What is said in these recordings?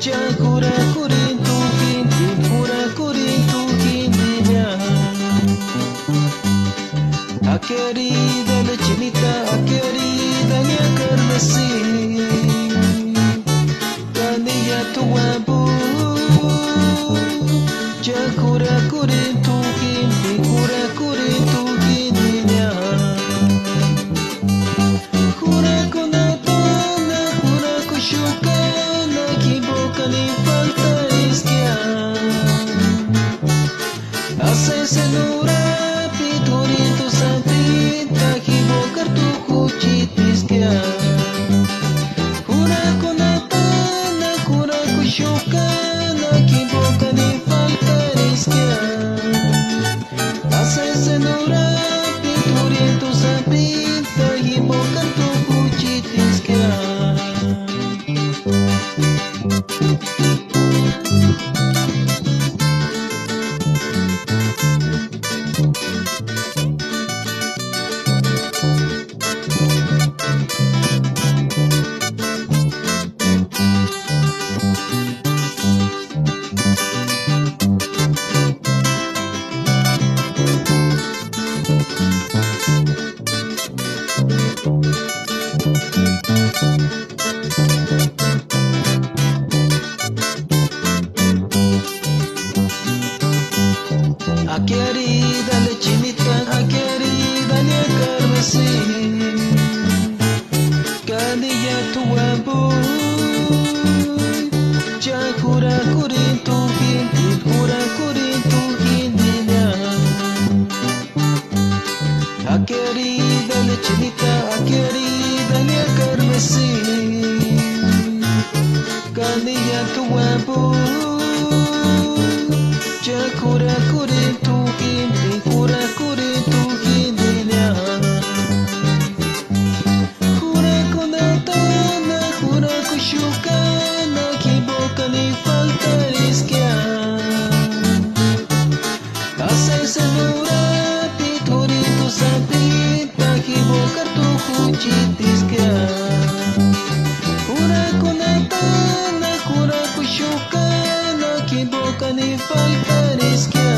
Chakura kurintu kinti pura kurintu kintinya. A querida la chinita, a querida la carmesí. Canilla tu guapo. Chakura kurintu kinti pura kurintu kintinya. Jura con atona, jura con shuka, equivoca ni falta isquia. Hace senura, piturito santita, equivocar tu cuchitisquia. Jura con atona, jura con shuka, equivoca ni falta isquia. Hace senura, piturito santita, equivocar tu cuchitisquia. A querida la chinita, a querida la carmesí. Canilla tu guapo. Chakura kurintu kinti, pura kurintu kintinya. A querida la chinita, a querida la carmesí. Canilla tu guapo. Chakura kurintu kinti, pura kurintu kintinya. Jura con atona, jura con shuka, equivoca ni falta isquia. Hace senura, piturito santita, equivocar tu cuchitisquia. Jura con atona, jura con shuka, equivoca ni falta isquia.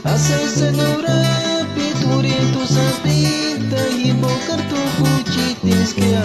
Hace senura, piturito santita, equivocar tu cuchitisquia.